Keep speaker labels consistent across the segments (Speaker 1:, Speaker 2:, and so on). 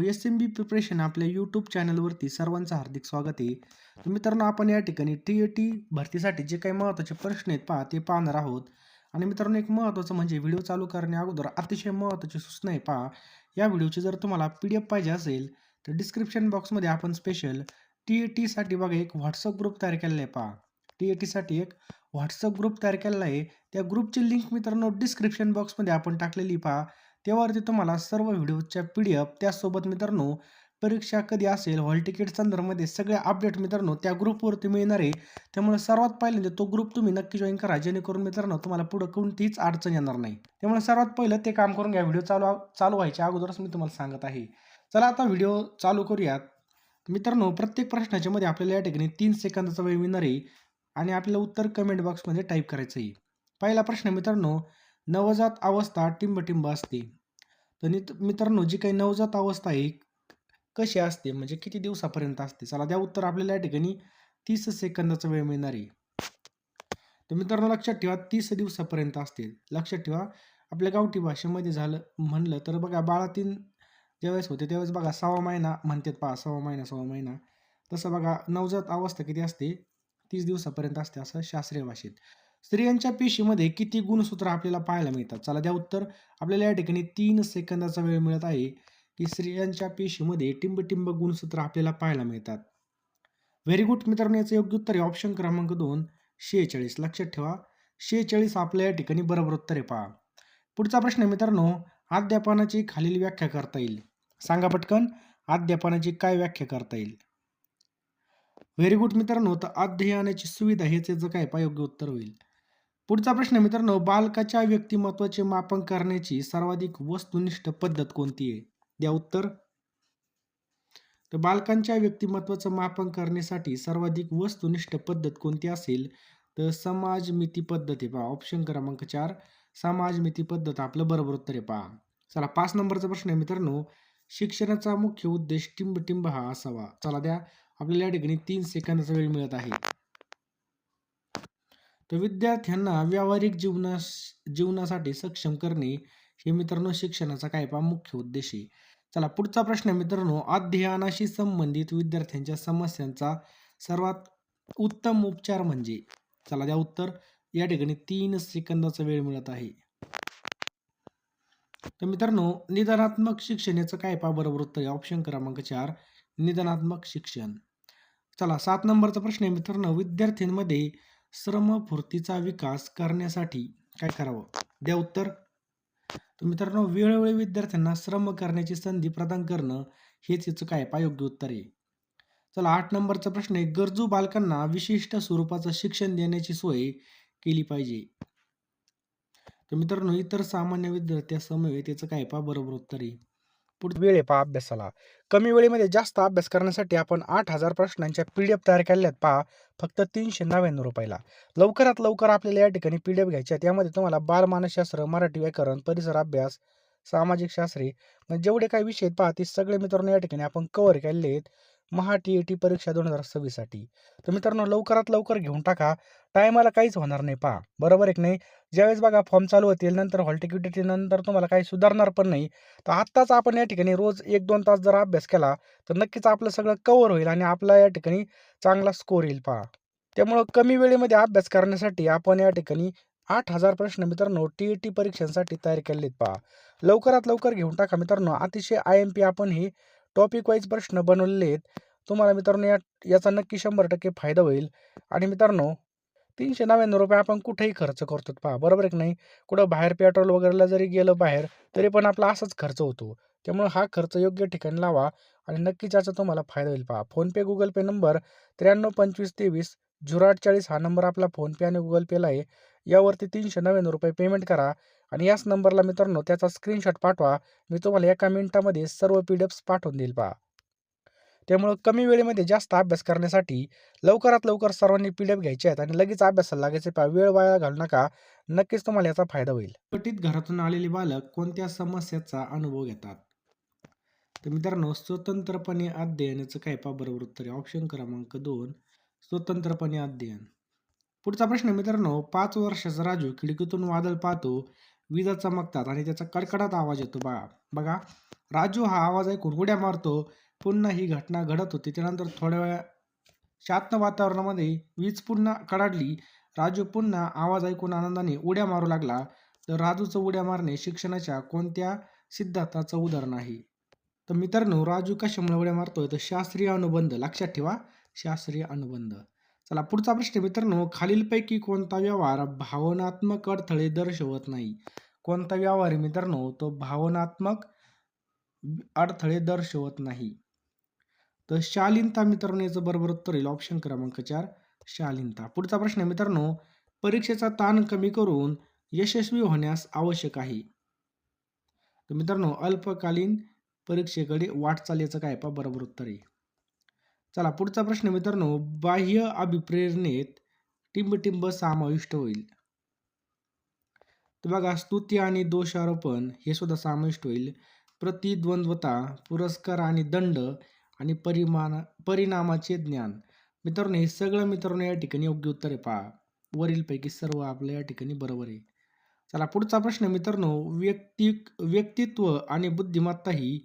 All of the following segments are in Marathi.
Speaker 1: एस-एम-बी प्रिपरेशन आपल्या यूट्यूब चॅनलवरती सर्वांचं हार्दिक स्वागत आहे. तर मित्रांनो, आपण या ठिकाणी टी-ए-टी भरतीसाठी जे काही महत्त्वाचे प्रश्न आहेत ते पाहणार आहोत. आणि मित्रांनो, एक महत्त्वाचं म्हणजे व्हिडिओ चालू करण्या अगोदर अतिशय महत्त्वाची सूचना आहे पहा. या व्हिडिओची जर तुम्हाला पी-डी-एफ पाहिजे असेल तर डिस्क्रिप्शन बॉक्समध्ये आपण स्पेशल टी-ए-टीसाठी बघा एक WhatsApp ग्रुप तयार केलेला आहे पहा. टी-ए-टीसाठी एक WhatsApp ग्रुप तयार केलेला आहे. त्या ग्रुपची लिंक मित्रांनो डिस्क्रिप्शन बॉक्समध्ये आपण टाकलेली पहा. त्यावरती तुम्हाला सर्व व्हिडिओच्या पी-डी-एफ त्यासोबत मित्रांनो परीक्षा कधी असेल, हॉल तिकीट संदर्भामध्ये सगळे अपडेट मित्रांनो त्या ग्रुपवरती मिळणार आहे. त्यामुळे सर्वात पहिल्यांदा तो ग्रुप तुम्ही नक्की जॉइन करा, जेणेकरून मित्रांनो तुम्हाला पुढे कोणतीच अडचण येणार नाही. त्यामुळे सर्वात पहिलं ते काम करून घ्या. व्हिडिओ चालू व्हायच्या अगोदरच मी तुम्हाला सांगत आहे. चला आता व्हिडिओ चालू करूयात. मित्रांनो, प्रत्येक प्रश्नाच्या मध्ये आपल्याला या ठिकाणी 3 सेकंदाचा वेळ मिळणार आहे आणि आपल्याला उत्तर कमेंट बॉक्समध्ये टाईप करायचं आहे. पहिला प्रश्न मित्रांनो, नवजात अवस्था टिंब-टिंब असते. तर मित्रांनो, जी काही नवजात अवस्था आहे कशी असते, म्हणजे किती दिवसापर्यंत असते? चला द्या उत्तर. आपल्याला या ठिकाणी 30 सेकंदाचा वेळ मिळणार आहे. तर मित्रांनो, लक्षात ठेवा 30 दिवसापर्यंत असते. लक्षात ठेवा. आपल्या गावठी भाषेमध्ये झालं म्हणलं तर बघा, बाळातीन ज्यावेळेस होते त्यावेळेस बघा 6वा महिना म्हणतात पहा, 6वा महिना. तसं बघा नवजात अवस्था किती असते? 30 दिवसापर्यंत असते असं शास्त्रीय भाषेत. स्त्रियांच्या पेशीमध्ये किती गुणसूत्र आपल्याला पाहायला मिळतात? चला द्या उत्तर. आपल्याला या ठिकाणी 3 सेकंदाचा वेळ मिळत आहे, की स्त्रियांच्या पेशीमध्ये टिंब-टिंब गुणसूत्र आपल्याला पाहायला मिळतात. व्हेरी गुड मित्रांनो, याचं योग्य उत्तर आहे ऑप्शन क्रमांक 2 46. लक्षात ठेवा 46 आपल्या या ठिकाणी बरोबर उत्तर आहे पहा. पुढचा प्रश्न आहे मित्रांनो, अध्यापनाची खालील व्याख्या करता येईल. सांगा पटकन, अध्यापनाची काय व्याख्या करता येईल? व्हेरी गुड मित्रांनो, तर अध्ययनाची सुविधा हेच याचं काय योग्य उत्तर होईल. पुढचा प्रश्न मित्रांनो, बालकाच्या व्यक्तिमत्वाचे मापन करण्याची सर्वाधिक वस्तुनिष्ठ पद्धत कोणती आहे? द्या उत्तर. तर बालकांच्या व्यक्तिमत्वाचं मापन करण्यासाठी सर्वाधिक वस्तुनिष्ठ पद्धत कोणती असेल? तर समाजमिती पद्धत आहे पहा. ऑप्शन क्रमांक 4 समाजमिती पद्धत आपलं बरोबर उत्तर आहे पहा. चला 5 नंबरचा प्रश्न आहे मित्रांनो, शिक्षणाचा मुख्य उद्देश टिंब-टिंब हा असावा. चला द्या. आपल्याला या ठिकाणी 3 सेकंदाचा वेळ मिळत आहे. तर विद्यार्थ्यांना व्यावहारिक जीवनासाठी सक्षम करणे हे मित्रांनो शिक्षणाचा मुख्य उद्देश आहे. चला पुढचा प्रश्न आहे मित्रांनो, अध्ययनाशी संबंधित विद्यार्थ्यांच्या समस्यांचा सर्वात उत्तम उपचार म्हणजे? चला द्या उत्तर. या ठिकाणी 3 सेकंदाचा वेळ मिळत आहे. तर मित्रांनो, निदानात्मक शिक्षण याचं बरोबर उत्तर आहे. ऑप्शन क्रमांक 4 निदानात्मक शिक्षण. चला 7 नंबरचा प्रश्न आहे मित्रांनो, विद्यार्थ्यांमध्ये श्रमफुर्तीचा विकास करण्यासाठी काय करावं? द्या उत्तर. तर मित्रांनो, वेळोवेळी विद्यार्थ्यांना श्रम करण्याची संधी प्रदान करणं हेच याचं योग्य उत्तर आहे. चला 8 नंबरचा प्रश्न आहे, गरजू बालकांना विशिष्ट स्वरूपाचं शिक्षण देण्याची सोय केली पाहिजे. तर मित्रांनो, इतर सामान्य विद्यार्थ्यांसमवेत याचं बरोबर उत्तर आहे. पुढे वेळ आहे पहा अभ्यासाला. कमी वेळेमध्ये जास्त अभ्यास करण्यासाठी आपण 8,000 प्रश्नांच्या पी-डी-एफ तयार केलेल्या आहेत पहा, फक्त ₹399. लवकरात लवकर आपल्याला या ठिकाणी पी-डी-एफ घ्यायच्या आहेत. यामध्ये तुम्हाला बालमानसशास्त्र, मराठी व्याकरण, परिसर अभ्यास, सामाजिक शास्त्रे म्हणजे जेवढे काही विषय आहेत पहा, ते सगळे मित्रांनो या ठिकाणी आपण कव्हर केलेले आहेत महा टी-ए-टी परीक्षा 2026 साठी. तर मित्रांनो, लवकरात लवकर घेऊन टाका. टायमाला काहीच होणार नाही पहा, बरोबर आहे की नाही? ज्यावेळेस बघा फॉर्म चालू होतील, नंतर हॉल तिकीट नंतर तुम्हाला काही सुधारणार पण नाही. तर आत्ताच आपण या ठिकाणी रोज 1-2 तास जर अभ्यास केला तर नक्कीच आपलं सगळं कव्हर होईल आणि आपला या ठिकाणी चांगला स्कोर येईल पहा. त्यामुळं कमी वेळेमध्ये अभ्यास करण्यासाठी आपण या ठिकाणी 8,000 प्रश्न मित्रांनो टी-ए-टी परीक्षांसाठी तयार केलेले आहेत पहा. लवकरात लवकर घेऊन टाका मित्रांनो. अतिशय IMP आपण हे टॉपिक वाईज प्रश्न बनवलेले आहेत. तुम्हाला मित्रांनो याचा नक्की 100% फायदा होईल. आणि मित्रांनो, ₹399 आपण कुठेही खर्च करतो पहा, बरोबर आहे की नाही? कुठं बाहेर पेट्रोल वगैरेला जरी गेलं बाहेर, तरी पण आपला असाच खर्च होतो. त्यामुळे हा खर्च योग्य ठिकाणी लावा आणि नक्कीच याचा तुम्हाला फायदा होईल पहा. फोनपे, गुगल पे नंबर 932523 हा नंबर आपला फोनपे आणि गुगल पेला आहे. यावरती ₹399 पेमेंट करा आणि याच नंबरला मित्रांनो त्याचा स्क्रीनशॉट पाठवा. मी तुम्हाला एका मिनिटामध्ये सर्व पी-डी-एफ्स पाठवून देईल पहा. त्यामुळं कमी वेळेमध्ये जास्त अभ्यास करण्यासाठी लवकरात लवकर सर्वांनी पी-डी-एफ घ्यायचे आहेत आणि लगेच अभ्यासाला लागायचे पहा. वेळ वाया घालू नका. नक्कीच तुम्हाला याचा फायदा होईल. पटीत घरातून आलेले बालक कोणत्या समस्याचा अनुभव घेतात? तर मित्रांनो, स्वतंत्रपणे अध्ययनाचं बरोबर उत्तर आहे. ऑप्शन क्रमांक 2 स्वतंत्रपणे अध्ययन. पुढचा प्रश्न मित्रांनो, 5 वर्षाचा राजू खिडकीतून वादळ पाहतो, विजा चमकतात आणि त्याचा कडकडाट आवाज येतो बघा. राजू हा आवाज ऐकून उड्या मारतो. पुन्हा ही घटना घडत होती. त्यानंतर थोड्या वेळा शांत वातावरणामध्ये वीज पुन्हा कडाडली. राजू पुन्हा आवाज ऐकून आनंदाने उड्या मारू लागला. तर राजूचं उड्या मारणे शिक्षणाच्या कोणत्या सिद्धांताचं उदाहरण आहे? तर मित्रांनो, राजू कशामुळे उड्या मारतोय? तर शास्त्रीय अनुबंध. लक्षात ठेवा, शास्त्रीय अनुबंध. चला पुढचा प्रश्न मित्रांनो, खालीलपैकी कोणता व्यवहार भावनात्मक अडथळे दर्शवत नाही? कोणता व्यवहार आहे मित्रांनो, तो भावनात्मक अडथळे दर्शवत नाही? तर शालीनता मित्रांनो, याचं बरोबर उत्तर येईल ऑप्शन क्रमांक 4 शालीनता. पुढचा प्रश्न आहे मित्रांनो, परीक्षेचा ताण कमी करून यशस्वी होण्यास आवश्यक आहे. तर मित्रांनो, अल्पकालीन परीक्षेकडे वाटचाल याचं काय पहा बरोबर उत्तर आहे. चला पुढचा प्रश्न मित्रांनो, बाह्य अभिप्रेरणेत टिंबटिंब समाविष्ट होईल. तर बघा, स्तुती आणि दोषारोपण हे सुद्धा समाविष्ट होईल. प्रतिद्वंद्वता, पुरस्कार आणि दंड आणि परिणामाचे ज्ञान. मित्रांनो, हे सगळं मित्रांनो या ठिकाणी योग्य उत्तर आहे पहा. वरीलपैकी सर्व आपल्या या ठिकाणी बरोबर आहे. चला पुढचा प्रश्न मित्रांनो, व्यक्तित्व आणि बुद्धिमत्ता ही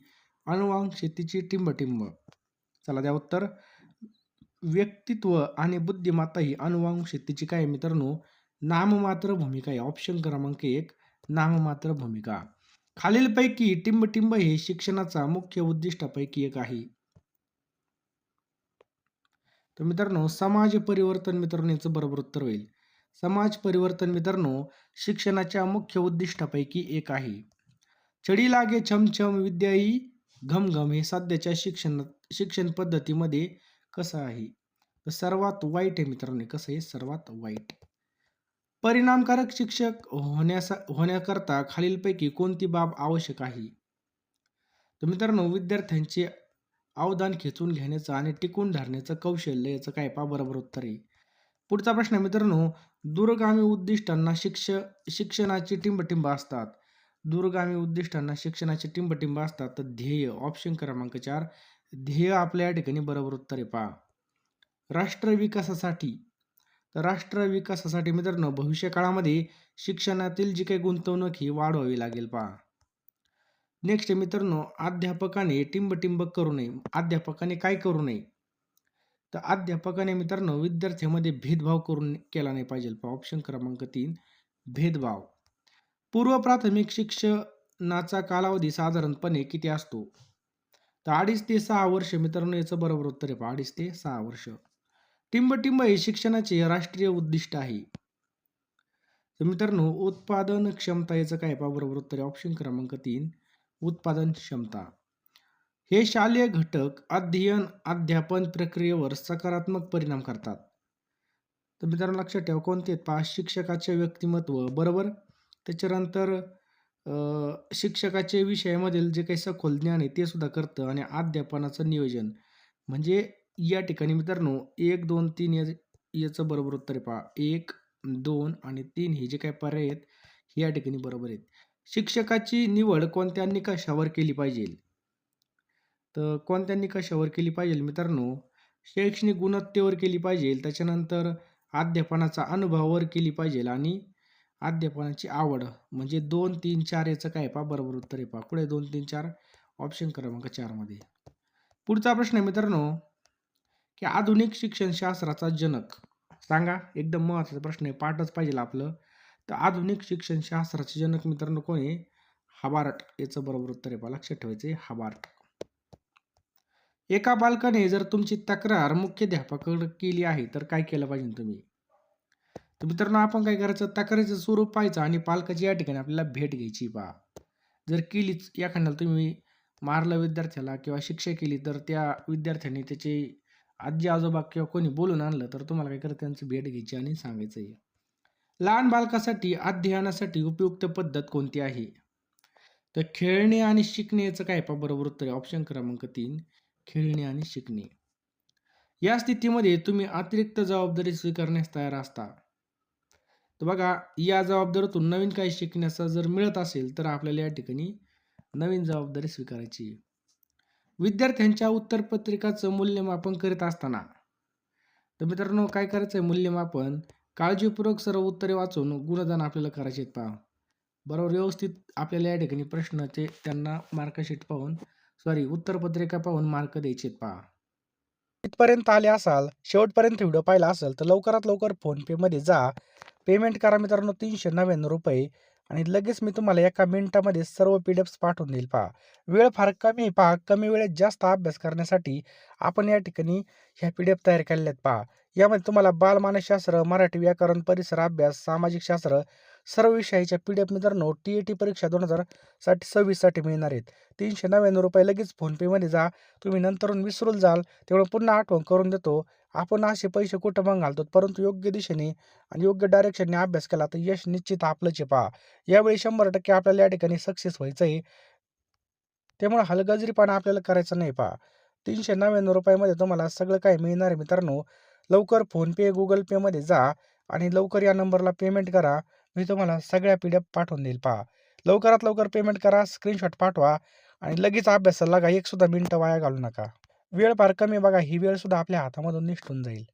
Speaker 1: अनुवांशिकतेची टिंबटिंब. चला द्या उत्तर. व्यक्तित्व आणि बुद्धिमत्ता ही अनुवांशिकतेची काय आहे मित्रांनो? नाममात्र भूमिका आहे. ऑप्शन क्रमांक 1 नाममात्र भूमिका. खालीलपैकी टिंबटिंब हे शिक्षणाचा मुख्य उद्दिष्टापैकी एक आहे. तर मित्रांनो, समाज परिवर्तन मित्रांनो याचं बरोबर उत्तर होईल. समाज परिवर्तन मित्रांनो शिक्षणाच्या मुख्य उद्दिष्टापैकी एक आहे. छडी लागे छमछम विद्या ही घमघम हे सध्याच्या शिक्षण पद्धतीमध्ये कसं आहे? तर सर्वात वाईट आहे मित्रांनो. कसं आहे? सर्वात वाईट. परिणामकारक शिक्षक होण्याकरता खालीलपैकी कोणती बाब आवश्यक आहे? तर मित्रांनो, विद्यार्थ्यांचे अवधान खेचून घेण्याचं आणि टिकून धरण्याचं कौशल्य याचं काय पहा बरोबर उत्तर आहे. पुढचा प्रश्न आहे मित्रांनो, दूरगामी उद्दिष्टांना शिक्षणाची टिंबटिंब असतात. दूरगामी उद्दिष्टांना शिक्षणाची टिंबटिंब असतात. तर ध्येय ऑप्शन क्रमांक 4 ध्येय आपल्या या ठिकाणी बरोबर उत्तर आहे पहा. राष्ट्र विकासासाठी. तर राष्ट्र विकासासाठी मित्रांनो भविष्य काळामध्ये शिक्षणातील जी काही गुंतवणूक ही वाढवावी लागेल पहा. नेक्स्ट मित्रांनो, अध्यापकाने टिंबटिंब करू नये. अध्यापकाने काय करू नये? तर अध्यापकाने मित्रांनो विद्यार्थ्यांमध्ये भेदभाव केला नाही पाहिजे. ऑप्शन क्रमांक 3 भेदभाव. पूर्व प्राथमिक शिक्षणाचा कालावधी साधारणपणे किती असतो? तर 2.5 ते 6 वर्ष मित्रांनो याचं बरोबर उत्तर आहे. 2.5 ते 6 वर्ष. टिंबटिंब हे शिक्षणाचे राष्ट्रीय उद्दिष्ट आहे. तर मित्रांनो, उत्पादन क्षमता याचं काय पहा बरोबर उत्तर आहे. ऑप्शन क्रमांक 3 उत्पादन क्षमता. हे शालेय घटक अध्ययन अध्यापन प्रक्रियेवर सकारात्मक परिणाम करतात. तर मित्रांनो लक्षात ठेवा कोणते आहेत पहा. शिक्षकाचे व्यक्तिमत्व बरोबर. त्याच्यानंतर शिक्षकाचे विषयामधील जे काही सखोल ज्ञान आहे ते सुद्धा करतं आणि अध्यापनाचं नियोजन. म्हणजे या ठिकाणी मित्रांनो 1, 2, 3 याचं बरोबर उत्तर आहे पहा. 1, 2 आणि 3 हे जे काही पर्याय आहेत हे या ठिकाणी बरोबर आहेत. शिक्षकाची निवड कोणत्या निकषावर केली पाहिजे? तर कोणत्या निकषावर केली पाहिजे मित्रांनो? शैक्षणिक गुणवत्तेवर केली पाहिजे. त्याच्यानंतर अध्यापनाचा अनुभवावर केली पाहिजे आणि अध्यापनाची आवड. म्हणजे 2, 3, 4 याचं काय पहा बरोबर उत्तर आहे पहा. पुढे 2, 3, 4 ऑप्शन क्रमांक 4 मध्ये. पुढचा प्रश्न आहे मित्रांनो, की आधुनिक शिक्षणशास्त्राचा जनक सांगा. एकदम महत्त्वाचा प्रश्न आहे, पाठच पाहिजे आपलं. तर आधुनिक शिक्षणशास्त्राचे जनक मित्रांनो कोण आहे? हबार्ट याचं बरोबर उत्तर आहे पहा. लक्षात ठेवायचं आहे हबार्ट. एका बालकाने जर तुमची तक्रार मुख्याध्यापकाकडे केली आहे तर काय केलं पाहिजे तुम्ही? तर मित्रांनो आपण काय करायचं, तक्रारीचं स्वरूप पाहायचं आणि पालकाची या ठिकाणी आपल्याला भेट घ्यायची पहा. जर केलीच एखाद्याला तुम्ही मारलं विद्यार्थ्याला किंवा शिक्षा केली तर त्या विद्यार्थ्याने त्याचे आजी आजोबा किंवा कोणी बोलून आणलं तर तुम्हाला काय करायचं, त्यांची भेट घ्यायची आणि सांगायचं आहे. लहान बालकासाठी अध्ययनासाठी उपयुक्त पद्धत कोणती आहे? तर खेळणे आणि शिकणे याचं काय पहा बरोबर उत्तर आहे. ऑप्शन क्रमांक 3 खेळणे आणि शिकणे. या स्थितीमध्ये तुम्ही अतिरिक्त जबाबदारी स्वीकारण्यास तयार असता. तर बघा, या जबाबदारीतून नवीन काही शिकण्याचा जर मिळत असेल तर आपल्याला या ठिकाणी नवीन जबाबदारी स्वीकारायची. विद्यार्थ्यांच्या उत्तरपत्रिकाचं मूल्यमापन करीत असताना तर मित्रांनो काय करायचं आहे, मूल्यमापन काळजीपूर्वक सर्व उत्तरे वाचून गुणदान आपल्याला करायचे आहेत पहा. बरोबर व्यवस्थित आपल्याला या ठिकाणी प्रश्नाचे त्यांना मार्कशीट पाहून उत्तरपत्रिका पाहून मार्क द्यायचे पहा. इथपर्यंत आले असाल, शेवटपर्यंत व्हिडिओ पाहिला असेल तर लवकरात लवकर फोनपेमध्ये जा. पेमेंट करा मित्रांनो ₹399 आणि लगेच मी तुम्हाला एका मिनिटामध्ये सर्व पी-डी-एफ्स पाठवून देईल पहा. वेळ फार कमी आहे पहा. कमी वेळेत जास्त अभ्यास करण्यासाठी आपण या ठिकाणी ह्या पी-डी-एफ तयार केलेल्या आहेत पहा. यामध्ये तुम्हाला बालमानसशास्त्र, मराठी व्याकरण, परिसर अभ्यास, सामाजिक शास्त्र सर्व विषयाच्या पी-डी-एफ मित्रांनो टी-ए-टी परीक्षा 2026 साठी मिळणार आहेत. ₹399 लगेच फोनपेमध्ये जा. तुम्ही नंतरून विसरून जाल तेवढं पुन्हा आठवण करून देतो. आपण असे पैसे कुठं मग घालतो, परंतु योग्य दिशेने आणि योग्य डायरेक्शनने अभ्यास केला तर यश निश्चित आपलंच आहे पहा. यावेळी 100% आपल्याला या ठिकाणी सक्सेस व्हायचं आहे. त्यामुळे हलगर्जीपणा आपल्याला करायचा नाही पहा. ₹399 मध्ये तुम्हाला सगळं काही मिळणार आहे मित्रांनो. लवकर फोनपे, Google पेमध्ये जा आणि लवकर या नंबरला पेमेंट करा. मी तुम्हाला सगळ्या पी-डी-एफ पाठवून देईल पहा. लवकरात लवकर पेमेंट करा, स्क्रीनशॉट पाठवा आणि लगेच अभ्यासाला लागा. एक सुद्धा मिनिटं वाया घालवू नका. वेळ फार कमी आहे बघा. ही वेळ सुद्धा आपल्या हातामधून निसटून जाईल.